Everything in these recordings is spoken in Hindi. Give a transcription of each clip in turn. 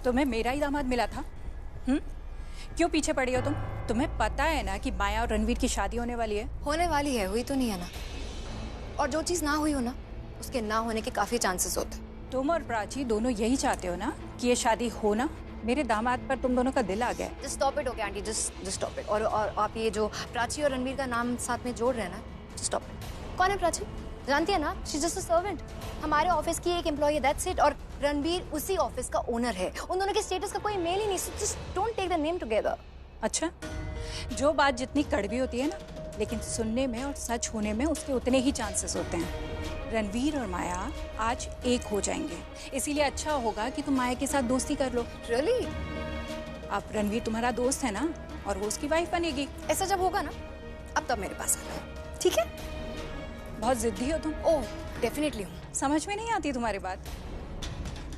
तुम्हें मेरा ही दामाद मिला था? क्यों पीछे पड़ी हो तुम? तुम्हें पता है ना कि माया और रणवीर की शादी होने वाली है। होने वाली है, हुई तो नहीं है ना। और जो चीज ना हुई हो ना, उसके ना होने के काफी चांसेस होते हैं। तुम और प्राची दोनों यही चाहते हो ना कि ये शादी हो ना? मेरे दामाद पर तुम दोनों का दिल आ गया है। Just stop it, okay aunty, just stop it. और आप ये जो प्राची और रणवीर का नाम साथ में जोड़ रहे हैं ना, जस्ट स्टॉप इट। कौन है प्राची? जानती है ना, she is just a servant. हमारे ऑफिस की एक एम्प्लॉय है, दैट्स इट। और रणवीर उसी ऑफिस का ओनर है। उन दोनों के स्टेटस का कोई मेल ही नहीं, so just don't take the name together. अच्छा, जो बात जितनी कड़वी होती है ना, लेकिन सुनने में और सच होने में उसके उतने ही चांसेस होते हैं। रणवीर और माया आज एक हो जाएंगे, इसीलिए अच्छा होगा कि तुम माया के साथ दोस्ती कर लो। रियली? अब रणवीर तुम्हारा दोस्त है ना, और वो उसकी वाइफ बनेगी। ऐसा जब होगा ना, अब तब मेरे पास आना, ठीक है? बहुत जिद्दी हो तुम। ओह, डेफिनेटली हूँ। समझ में नहीं आती तुम्हारी बात।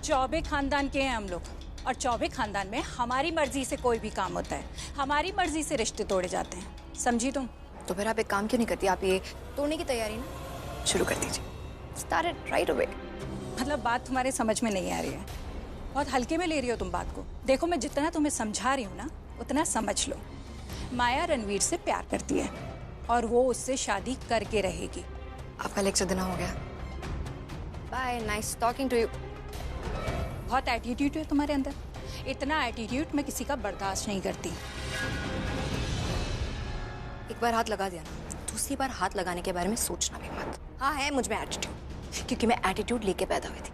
चौबे खानदान के हैं हम लोग, और चौबे खानदान में हमारी मर्जी से कोई भी काम होता है, हमारी मर्जी से रिश्ते तोड़े जाते हैं, समझी तुम? तो फिर आप एक काम क्यों नहीं करती? आप ये तोड़ने की तैयारी ना शुरू कर दीजिए। Start it right away. मतलब बात तुम्हारे समझ में नहीं आ रही है, बहुत हल्के में ले रही हो तुम बात को। देखो, मैं जितना तुम्हें समझा रही हूँ ना, उतना समझ लो। माया रणवीर से प्यार करती है और वो उससे शादी करके रहेगी। आपका लेक्चर देना हो गया। Bye, nice talking to you. बहुत एटीट्यूड है तुम्हारे अंदर। इतना एटीट्यूड मैं किसी का बर्दाश्त नहीं करती। एक बार हाथ लगा दिया ना, दूसरी बार हाथ लगाने के बारे में सोचना भी मत। हाँ, है मुझ में एटीट्यूड, क्योंकि मैं एटीट्यूड लेके पैदा हुई थी।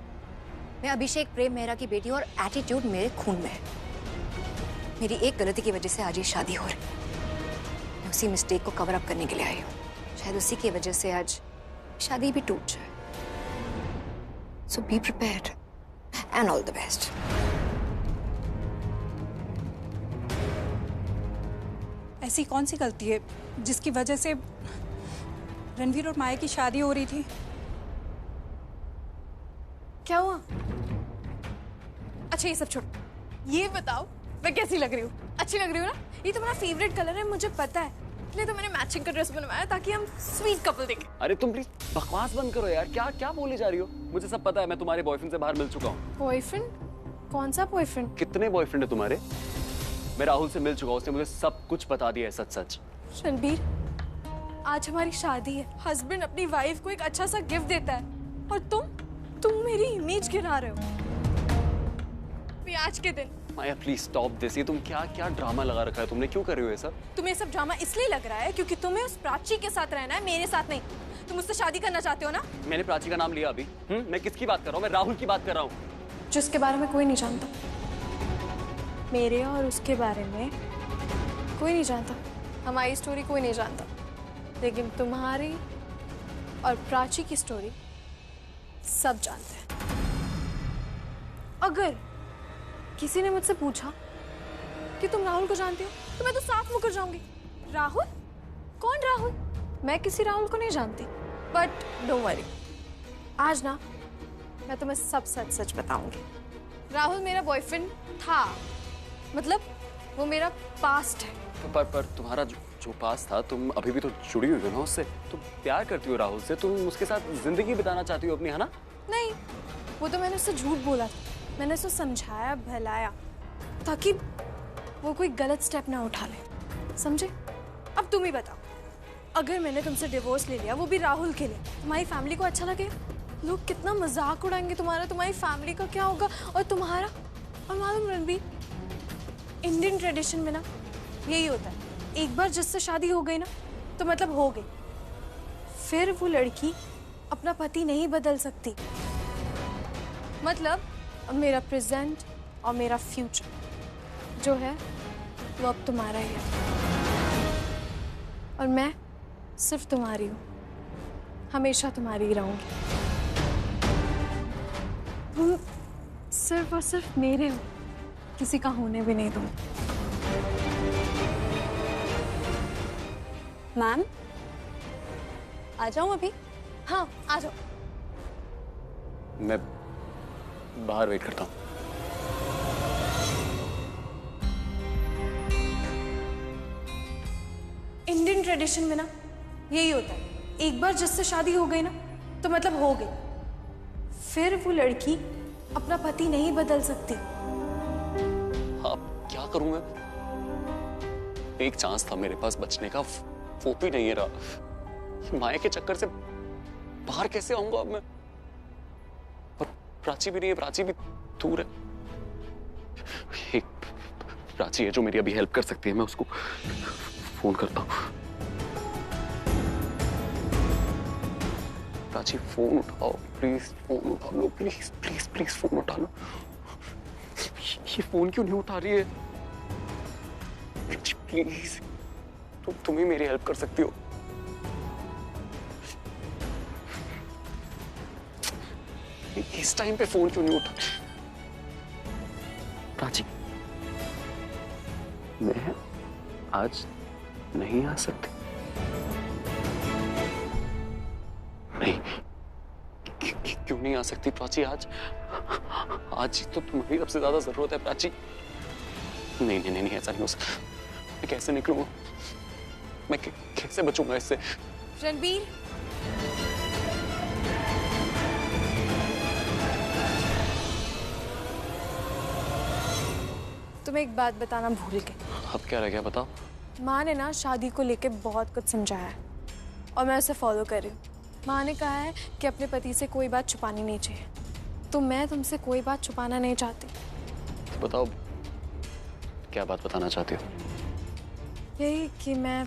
मैं अभिषेक प्रेम मेहरा की बेटी हूँ और एटीट्यूड मेरे खून में है। मेरी एक गलती की वजह से आज ये शादी हो रही। मैं उसी मिस्टेक को कवर अप करने के लिए आई हूँ। शायद उसी की वजह से आज शादी भी टूट जाए। So be prepared and all the best. ऐसी कौन सी गलती है जिसकी वजह से रणवीर और माया की शादी हो रही थी? क्या हुआ? अच्छा, ये सब छोड़ो, ये बताओ मैं कैसी लग रही हूँ? अच्छी लग रही हूँ ना? ये तुम्हारा फेवरेट कलर है, मुझे पता है, इसलिए तो मैंने मैचिंग का ड्रेस बनवाया ताकि हम स्वीट कपल दिखें। अरे तुम प्लीज बकवास बंद करो यार। क्या क्या बोले जा रही हो? मुझे सब पता है, मैं तुम्हारे बॉयफ्रेंड से बाहर मिल चुका हूँ। बॉयफ्रेंड? कौन सा बॉयफ्रेंड? कितने बॉयफ्रेंड है तुम्हारे? मैं राहुल से मिल चुका हूँ, उसने मुझे सब कुछ बता दिया है, सच सच। रणबीर, आज हमारी शादी है। हस्बैंड अपनी वाइफ को एक अच्छा सा गिफ्ट देता है और तुम मेरी इमेज गिरा रहे हो आज के दिन। माया प्लीज स्टॉप दिस। ये तुम क्या क्या ड्रामा लगा रखा है तुमने? क्यों कर रही हो ये सब? तुम्हें सब ड्रामा इसलिए लग रहा है क्योंकि तुम्हें उस प्राची के साथ रहना है, मेरे साथ नहीं। तुम मुझसे शादी करना चाहते हो ना? मैंने प्राची का नाम लिया अभी? मैं किसकी बात कर रहा हूँ? मैं राहुल की बात कर रहा हूँ, जिसके बारे में कोई नहीं जानता। मेरे और उसके बारे में कोई नहीं जानता, हमारी स्टोरी कोई नहीं जानता, लेकिन तुम्हारी और प्राची की स्टोरी सब जानते हैं। अगर किसी ने मुझसे पूछा कि तुम राहुल को जानते हो, तो मैं तो साफ मुकर जाऊंगी। राहुल? कौन राहुल? मैं किसी राहुल को नहीं जानती। बट डोंट वरी, आज ना मैं तुम्हें सब सच सच बताऊंगी। राहुल मेरा बॉयफ्रेंड था, मतलब वो मेरा पास्ट है। पर तुम्हारा जो पास था, तुम अभी भी तो जुड़ी हुई हो ना उससे। तुम प्यार करती हो राहुल से, तुम उसके साथ जिंदगी बिताना चाहती हो अपनी, है ना? नहीं, वो तो मैंने उससे झूठ बोला था। मैंने उसको समझाया, भलाया, ताकि वो कोई गलत स्टेप ना उठा ले, समझे? अब तुम ही बताओ, अगर मैंने तुमसे डिवोर्स ले लिया, वो भी राहुल के लिए, तुम्हारी फैमिली को अच्छा लगेगा? लोग कितना मजाक उड़ाएंगे तुम्हारा, तुम्हारी फैमिली का क्या होगा, और तुम्हारा। और मालूम रणबीर, इंडियन ट्रेडिशन में ना यही होता है, एक बार जिससे शादी हो गई ना तो मतलब हो गई, फिर वो लड़की अपना पति नहीं बदल सकती। मतलब मेरा प्रेजेंट और मेरा फ्यूचर जो है वो अब तुम्हारा ही है, और मैं सिर्फ तुम्हारी हूँ, हमेशा तुम्हारी ही रहूंगी। तुम सिर्फ और सिर्फ मेरे हो, किसी का होने भी नहीं दूंगी। मैम, आ जाऊं अभी? हाँ, आ जाओ। मैं बाहर वेट करता हूँ। इंडियन ट्रेडिशन में ना यही होता है, एक बार जिससे शादी हो गई ना तो मतलब हो गई, फिर वो लड़की अपना पति नहीं बदल सकती। करूं मैं? एक चांस था मेरे पास बचने का, वो भी नहीं रहा। माया के चक्कर से बाहर कैसे आऊंगा अब मैं? और प्राची भी नहीं है, प्राची भी दूर है। एक प्राची है जो मेरी अभी हेल्प कर सकती है, मैं उसको फोन करता हूँ। प्राची फोन उठाओ प्लीज, फोन उठा लो प्लीज प्लीज प्लीज, फोन उठा लो। ये फोन क्यों नहीं उठा रही है? प्लीज तुम ही मेरी हेल्प कर सकती हो। इस टाइम पे फोन क्यों नहीं उठा? प्राची, मैं आज नहीं आ सकती। नहीं, क्यों नहीं आ सकती प्राची? आज तो तुम्हारी सबसे ज्यादा जरूरत है प्राची। नहीं नहीं नहीं, ऐसा नहीं हो सकता। मैं कैसे निकलूंगा? मैं कैसे बचूंगा इससे? रणबीर, तुम्हें एक बात बताना भूल गए। अब क्या रह गया बताओ? माँ ने ना शादी को लेके बहुत कुछ समझाया है और मैं उसे फॉलो कर रही हूँ। माँ ने कहा है कि अपने पति से कोई बात छुपानी नहीं चाहिए, तो मैं तुमसे कोई बात छुपाना नहीं चाहती। तो बताओ क्या बात बताना चाहती हो? यही कि मैं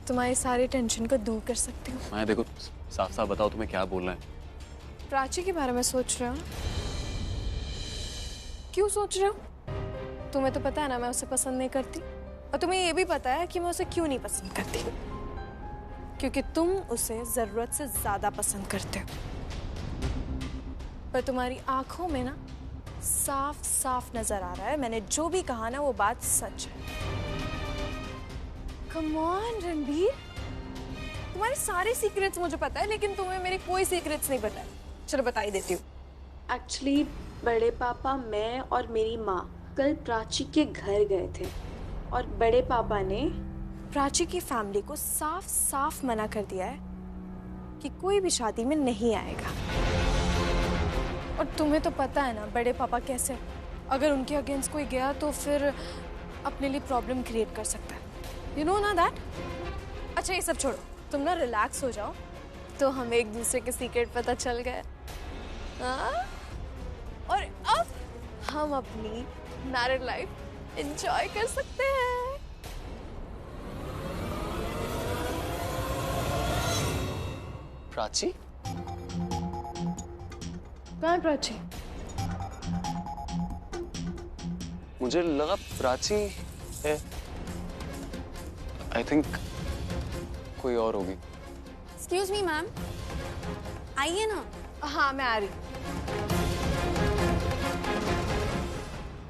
तुम्हारी सारी टेंशन को दूर कर सकती हूँ। मैं देखो, साफ साफ बताओ तुम्हें क्या बोलना है? प्राची के बारे में सोच रहे हो? क्यों सोच रहे हो? तुम्हें तो पता है ना मैं उसे पसंद नहीं करती, और तुम्हें ये भी पता है कि मैं उसे क्यों नहीं पसंद करती, क्योंकि तुम उसे जरूरत से ज्यादा पसंद करते हो। पर तुम्हारी आंखों में ना साफ साफ नजर आ रहा है मैंने जो भी कहा ना वो बात सच है। कम ऑन रणबीर, तुम्हारे सारे सीक्रेट्स मुझे पता है, लेकिन तुम्हें मेरे कोई सीक्रेट्स नहीं पता है। चलो बता ही देती हूँ। एक्चुअली बड़े पापा, मैं और मेरी माँ कल प्राची के घर गए थे और बड़े पापा ने प्राची की फैमिली को साफ साफ मना कर दिया है कि कोई भी शादी में नहीं आएगा। और तुम्हें तो पता है ना बड़े पापा कैसे, अगर उनके अगेंस्ट कोई गया तो फिर अपने लिए प्रॉब्लम क्रिएट कर सकता है। यू नो ना दैट। अच्छा ये सब छोड़ो, तुम ना रिलैक्स हो जाओ। तो हमें एक दूसरे के सीक्रेट पता चल गए, और अब हम अपनी मैरिड लाइफ एंजॉय कर सकते हैं। प्राची? कहाँ है प्राची? मुझे लगा प्राची है। आई थिंक कोई और होगी। एक्सक्यूज मी मैम, आइए ना। हाँ मैं आ रही हूँ,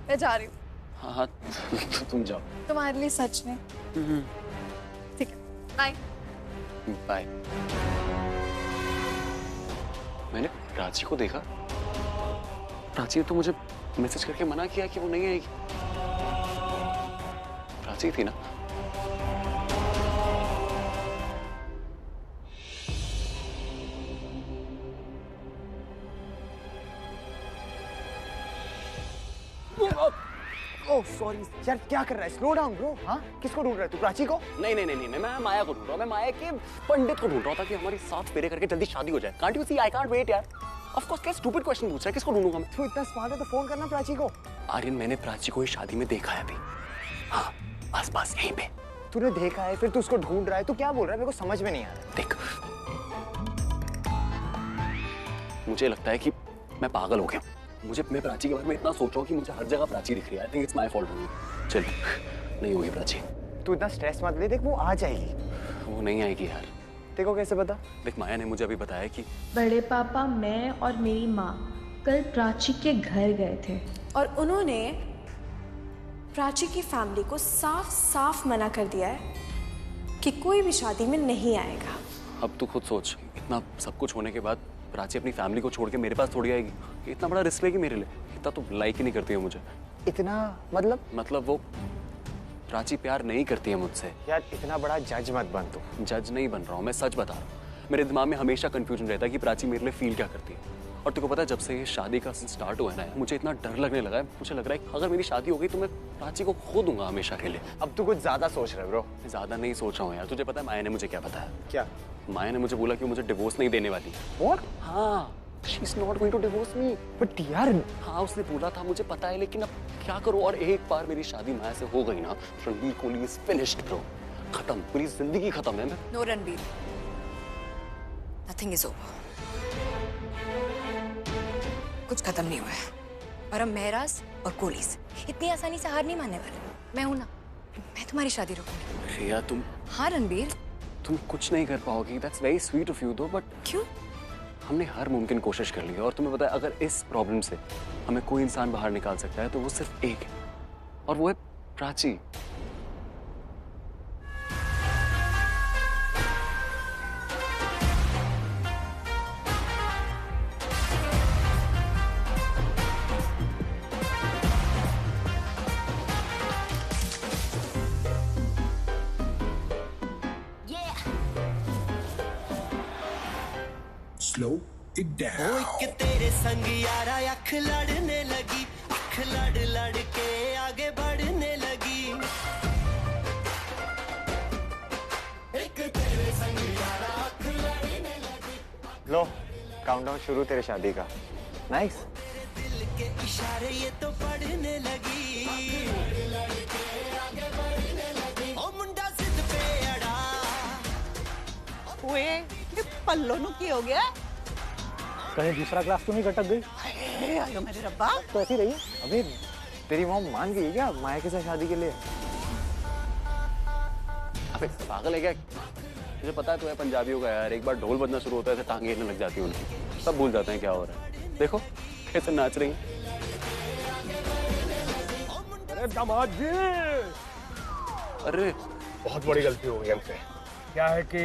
मैं जा रही हूँ। हाँ हाँ तुम जाओ। तुम्हारे लिए सच में। ठीक है, बाय बाय। मैंने प्राची को देखा। प्राची ने तो मुझे मैसेज करके मना किया कि वो नहीं आएगी। प्राची थी ना? ओह सॉरी यार, क्या कर रहा है? Slow down bro. हाँ, किसको ढूंढ रहा है तू? प्राची को? नहीं नहीं नहीं नहीं, मैं माया को ढूंढ रहा हूँ। मैं माया के पंडित को ढूंढ रहा था कि हमारी 7 फेरे करके जल्दी शादी हो जाए। Can't you see, I can't wait यार। ऑफ कोर्स, क्या स्टूपिड क्वेश्चन पूछ रहा है? किसको ढूंढूंगा मैं? तू इतना स्मार्ट है तो फोन करना प्राची को। आर्यन, मैंने प्राची को इस शादी में देखा है अभी। हाँ, आसपास यहीं पे। तूने देखा है, फिर तू उसको ढूंढ रहा है। तू क्या बोल रहा है? मेरे को समझ में नहीं आ रहा। देख, मुझे लगता है कि मैं पागल हो गया। मैं प्राची के बारे में इतना सोच रहा हूँ कि मुझे हर जगह प्राची दिख रही है। I think it's my fault होगी। चल, नहीं होगी प्राची। तू इतना स्ट्रेस मत ले, देख वो आ जाएगी। वो नहीं आएगी यार। देखो कैसे पता? देख, माया ने मुझे अभी बताया कि बड़े पापा, मैं और मेरी माँ कल प्राची के घर गए थे और उन्होंने प्राची की फैमिली को साफ साफ मना कर दिया है कि कोई भी शादी में नहीं आएगा। अब तू खुद सोच, इतना सब कुछ होने के बाद प्राची अपनी फैमिली को छोड़ के मेरे पास थोड़ी आएगी। इतना बड़ा रिस्क लेगी मेरे लिए। इतना तो लाइक ही नहीं करती है मुझे। इतना मतलब वो प्राची प्यार नहीं करती है मुझसे। यार इतना बड़ा जज मत बन तू। जज नहीं बन रहा हूँ, मैं सच बता रहा हूँ। मेरे दिमाग में हमेशा कंफ्यूजन रहता है कि प्राची मेरे लिए फील क्या करती है। और तुमको पता है, जब से ये शादी का स्टार्ट हुआ है ना, मुझे इतना डर लगने लगा है। मुझे लग रहा है अगर मेरी शादी हो गई तो मैं प्राची को खो दूंगा हमेशा के लिए। अब तू कुछ ज्यादा सोच रहा है ब्रो। मैं ज्यादा नहीं सोच रहा हूँ यार। तुझे पता है माया ने मुझे क्या बताया? क्या? माया ने मुझे बोला कि वो मुझे डिवोर्स नहीं देने वाली। What? हाँ, she is not going to divorce me. But यार, हाँ उसने बोला था, मुझे पता है, लेकिन अब क्या करूँ? और एक बार मेरी शादी माया से हो गई ना, Ranbir Kohli is finished bro. खत्म, पूरी जिंदगी खत्म है। मैं no Ranbir, nothing is over. कुछ खत्म नहीं हुआ है और हम मेहराज और कोहली से इतनी आसानी से हार नहीं मानने वाले। मैं हूं ना, मैं तुम्हारी शादी रोकूंगी। रिया तुम हाँ रणबीर। तुम कुछ नहीं कर पाओगी। That's very sweet of you दो, बट क्यों? हमने हर मुमकिन कोशिश कर ली है और तुम्हें पता है अगर इस प्रॉब्लम से हमें कोई इंसान बाहर निकाल सकता है तो वो सिर्फ एक है, और वो है प्राची। Slow it down. कि तेरे संग यारा अख लड़ने लगी, अख लड़ लड़ के आगे बढ़ने लगी। एक तेरे संग यारा अख लड़ने लगी। लो काउंटडाउन शुरू तेरे शादी का। नाइस। दिल के इशारे ये तो पढ़ने लगी। ओ मुंडा जिद पे अड़ा। ओए, ये पल्लो नु की हो गया? कहीं दूसरा क्लास तो नहीं कटक गई? आयो मेरे रब्बा। तो ऐसी रही। अबे तेरी मॉम मान गई क्या माया के साथ शादी के लिए? अबे पागल है क्या? मुझे पता है तुम्हें पंजाबियों का यार, एक बार ढोल बजना शुरू होता है तो टांगे हिलने लग जाती है उनकी, सब भूल जाते हैं क्या हो रहा है। देखो कैसे नाच रही है। अरे दामाद जी, अरे बहुत बड़ी गलती हो गई हमसे। क्या है कि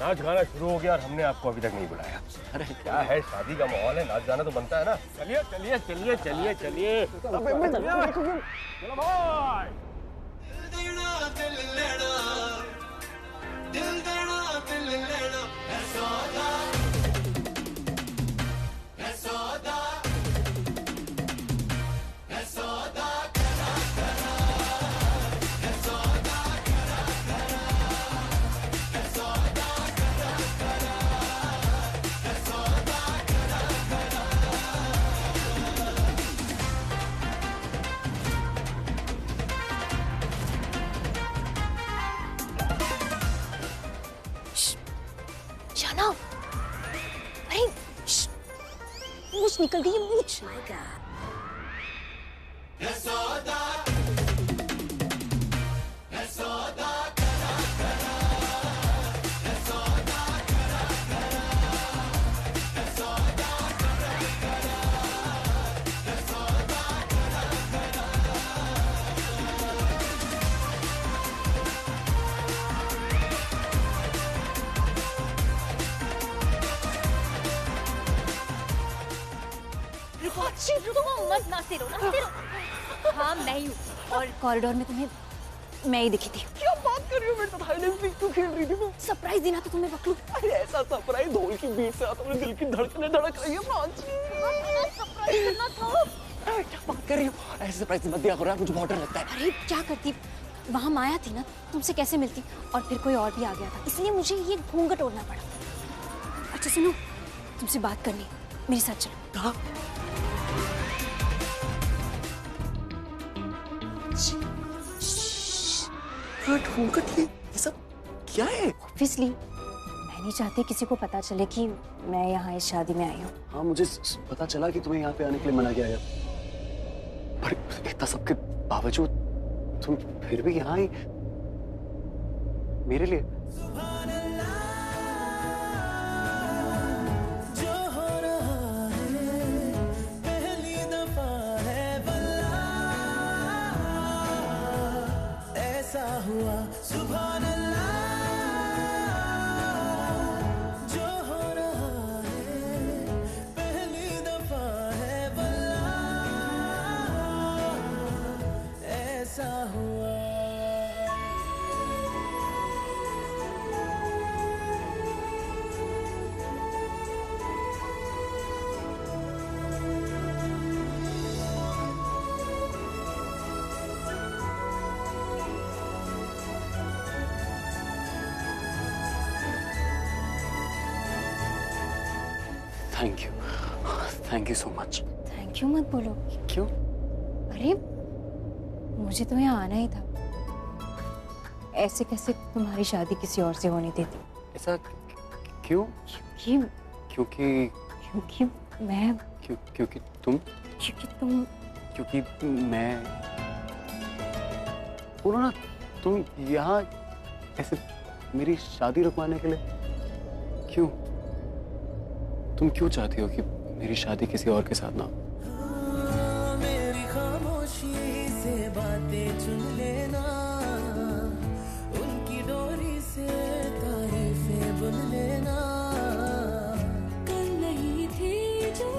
नाच गाना शुरू हो गया और हमने आपको अभी तक नहीं बुलाया। अरे क्या है, शादी का माहौल है, नाच गाना तो बनता है ना। चलिए चलिए चलिए चलिए चलिए। चलो भाई। दिल लेना, दिल देना, दिल लेना, है सौदा, है सौदा, है सौदा करा करा, है सौदा करा करा, है सौदा करा करा, है सौदा करा करा। शाना, अरे मूछ निकल गई है, मूछ। है सौदा, है सौदा करा करा, है सौदा करा करा, है सौदा करा करा, है सौदा करा मत नाचते रहो, नाचते रहो। हाँ मैं ही हूँ, और कॉरिडोर में तुम्हें मैं ही दिखी थी। क्या बात कर रही हो बेटा? हाइड एंड सीक तो खेल रही थी वो। सरप्राइज देना तो तुम्हें बकलू। अरे ऐसा सरप्राइज ढोल की बीट से आता मेरे दिल की धड़कनें धड़क रही है प्राची। सरप्राइज करना था। क्या बात कर रही हो? ऐसे सरप्राइज मत दिया करो यार, मुझे बहुत डर लगता है। अरे क्या करती, वहाँ माया थी ना, तुमसे कैसे मिलती, और फिर कोई और भी आ गया था, इसलिए मुझे ये घूंघट ओढ़ना पड़ा। अच्छा सुनो, तुमसे बात करनी है, मेरे साथ चलो। हाँ? घूंघट, ये सब क्या है? ऑब्वियसली मैं नहीं चाहती किसी को पता चले कि मैं यहाँ इस शादी में आई हूँ। हाँ मुझे पता चला कि तुम्हें यहाँ पे आने के लिए मना किया गया, पर इतना सबके बावजूद तुम फिर भी यहाँ आई मेरे लिए। जो हो रहा है पहली दफा है वल्ला, ऐसा हुआ सुभान अल्लाह। जो हो रहा है पहली दफा है वल्ला, ऐसा हुआ। Thank you so much. Thank you मत बोलो। क्यों? अरे मुझे तो यहाँ आना ही था। ऐसे कैसे तुम्हारी शादी किसी और से होने देती? ऐसा क्यों? क्योंकि मैं क्योंकि मैं बोलो ना, तुम यहाँ ऐसे मेरी शादी रुकवाने के लिए क्यों? तुम क्यों चाहती हो कि मेरी शादी किसी और के साथ ना हो? मेरी खामोशी से बातें चुन लेना, उनकी डोरी से तारीफें बुन लेना। कल नहीं थी जो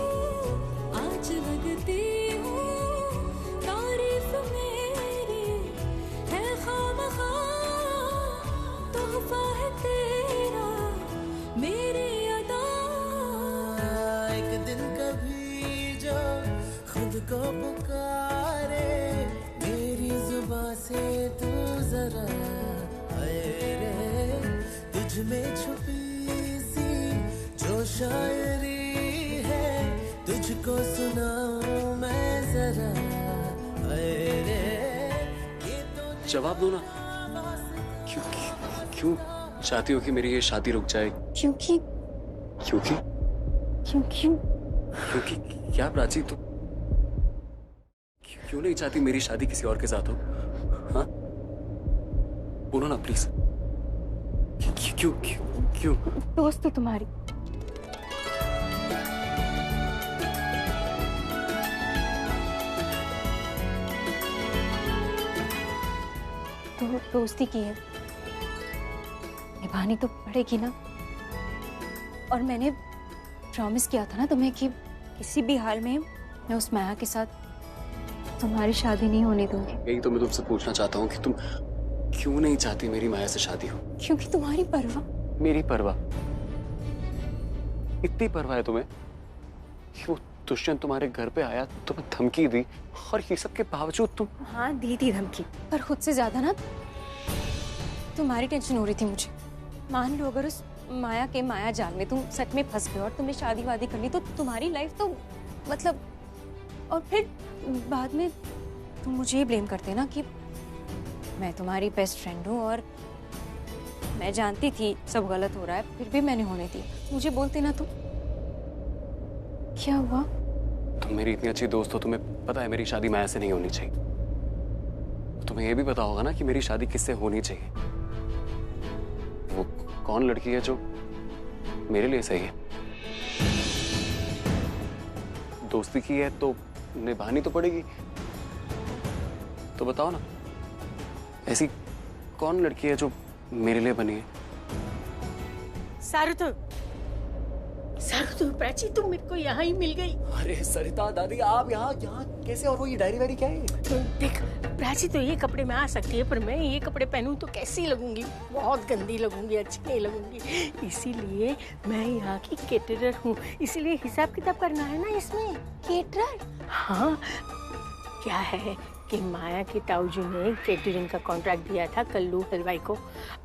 आज लगती हूँ, तारीफ मेरी है खामखा, तोहफा है तेरा मेरी अदा। एक दिन कभी जो खुद को पुकारे, मेरी जुबां से तू जरा आए रे, तुझ में छुपी सी जो शायरी है, तुझको सुनाऊं मैं जरा आए रे। जवाब दो ना, क्यों चाहती हो कि मेरी ये शादी रुक जाए? क्योंकि क्या प्राची, तुम क्यों नहीं चाहती मेरी शादी किसी और के साथ हो? हाँ बोलो ना प्लीज। क्यों? दोस्त है तुम्हारी। तो दोस्ती की है, निभानी तो पड़ेगी ना। और मैंने प्रॉमिस किया था ना तुम्हें कि किसी भी हाल में मैं उस माया के साथ तुम्हारी शादी नहीं होने दूंगी। यही तो मैं तुमसे पूछना चाहता हूँ कि तुम क्यों नहीं चाहती मेरी माया से शादी हो? क्योंकि तुम्हारी परवाह। मेरी परवाह? इतनी परवाह है तुम्हें कि वो दुष्यंत तुम्हारे घर पे आया, तुम्हें धमकी दी, और ये सब के बावजूद तुम? हाँ दी थी धमकी, पर खुद से ज्यादा ना तुम्हारी टेंशन हो रही थी मुझे। मान लो अगर उस माया के माया जाल में तुम सच में फंस गए और तुमने शादी वादी कर ली, तो तुम्हारी लाइफ तो मतलब, और फिर बाद में तुम मुझे ब्लेम करते ना कि मैं तुम्हारी बेस्ट फ्रेंड हूँ, और मैं जानती थी सब गलत हो रहा है, फिर भी मैंने होने दी। मुझे बोलते ना तुम। क्या हुआ? तुम मेरी इतनी अच्छी दोस्त हो, तुम्हें पता है मेरी शादी माया से नहीं होनी चाहिए। तुम्हें ये भी पता होगा ना कि मेरी शादी किससे होनी चाहिए। वो कौन लड़की है जो मेरे लिए सही है? दोस्ती की है तो निभानी तो पड़ेगी। तो बताओ ना, ऐसी कौन लड़की है जो मेरे लिए बनी है? सारुतो प्राची, तुम मेरे को यहाँ ही मिल गई। अरे सरिता दादी, आप यहाँ कैसे? और वो ये डायरी वायरी क्या है? देख प्राची तो ये कपड़े में आ सकती है, पर मैं ये कपड़े पहनूं तो कैसी लगूंगी? बहुत गंदी लगूंगी, अच्छी नहीं लगूंगी। इसीलिए मैं यहाँ की केटरर हूँ, इसीलिए हिसाब किताब करना है ना इसमें। केटरर? हाँ, क्या है कि माया के ताऊजी ने केटरिंग का कॉन्ट्रैक्ट दिया था कल्लू हलवाई को।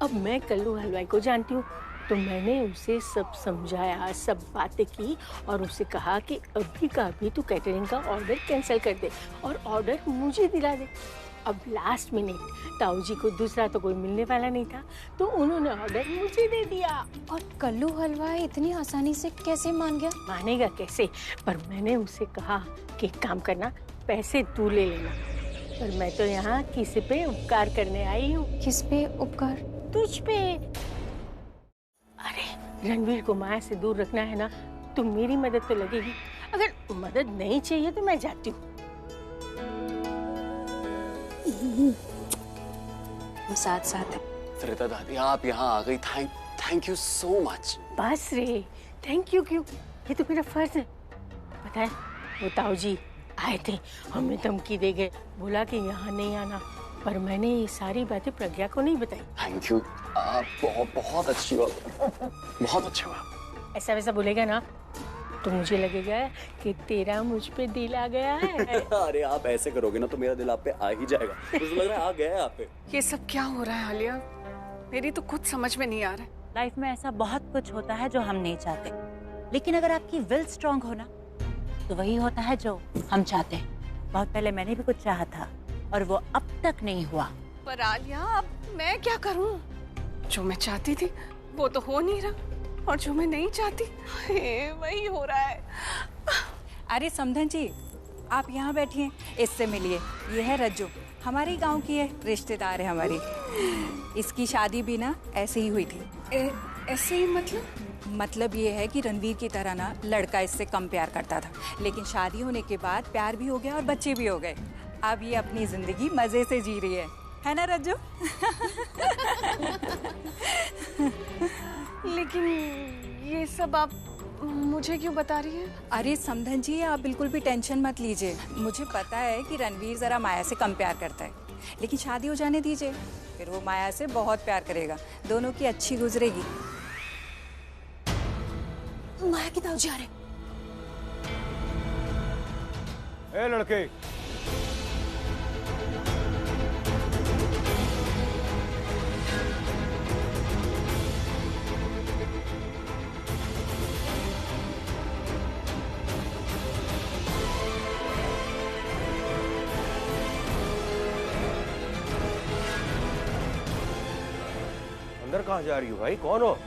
अब मैं कल्लू हलवाई को जानती हूँ, तो मैंने उसे सब समझाया, सब बातें की, और उसे कहा कि अभी का अभी तू कैटरिंग का ऑर्डर कैंसिल कर दे और ऑर्डर मुझे दिला दे। अब लास्ट मिनट ताऊजी को दूसरा तो कोई मिलने वाला नहीं था, तो उन्होंने ऑर्डर मुझे दे दिया। और कल्लू हलवाई इतनी आसानी से कैसे मान गया? मानेगा कैसे? पर मैंने उसे कहा कि काम करना, पैसे तू ले लेना, पर मैं तो यहाँ किसी पे उपकार करने आई हूँ। किस पे उपकार? तुझ पे। अरे रणवीर को माया से दूर रखना है ना, तो मेरी मदद तो लगेगी। अगर मदद नहीं चाहिए तो मैं जाती हूँ। हम साथ साथ हैं। सरिता दादी, आप यहाँ आ गई, थैंक यू सो मच। बस रे, थैंक यू क्यों? ये तो मेरा फर्ज है। पता है वो ताऊजी आए थे, हमें धमकी दे गए, बोला कि यहाँ नहीं आना, पर मैंने ये सारी बातें प्रज्ञा को नहीं बताई। थैंक यू, आप बहुत अच्छी हो, बहुत अच्छे हो। ऐसा वैसा बोलेगा ना तो मुझे लगेगा कि तेरा मुझ पे दिल आ गया है। अरे आप ऐसे करोगे ना तो मेरा दिल आप पे आ ही जाएगा। मुझे लग रहा है आ गया है आप पे। ये सब क्या हो रहा है आलिया? मेरी तो कुछ समझ में नहीं आ रहा है। लाइफ में ऐसा बहुत कुछ होता है जो हम नहीं चाहते, लेकिन अगर आपकी विल स्ट्रांग हो ना तो वही होता है जो हम चाहते हैं। बहुत पहले मैंने भी कुछ चाहा था और वो अब तक नहीं हुआ। पर आलिया, अब मैं क्या करूं? जो मैं चाहती थी वो तो हो नहीं रहा, और जो मैं नहीं चाहती वही हो रहा है। अरे समधन जी, आप यहाँ बैठिए, इससे मिलिए। ये है रज्जू, हमारे गांव की है, रिश्तेदार है हमारी। इसकी शादी भी ना ऐसे ही हुई थी। ऐसे ही मतलब ये है कि रणवीर की तरह ना लड़का इससे कम प्यार करता था, लेकिन शादी होने के बाद प्यार भी हो गया और बच्चे भी हो गए। अब ये अपनी जिंदगी मजे से जी रही है ना रज्जू? लेकिन ये सब आप मुझे क्यों बता रही हैं? अरे समधन जी, आप बिल्कुल भी टेंशन मत लीजिए। मुझे पता है कि रणवीर जरा माया से कम प्यार करता है, लेकिन शादी हो जाने दीजिए, फिर वो माया से बहुत प्यार करेगा, दोनों की अच्छी गुजरेगी। माया की ताऊ जी आ रहे। ए लड़के, अंदर कहाँ जा रही हो भाई? कौन हो?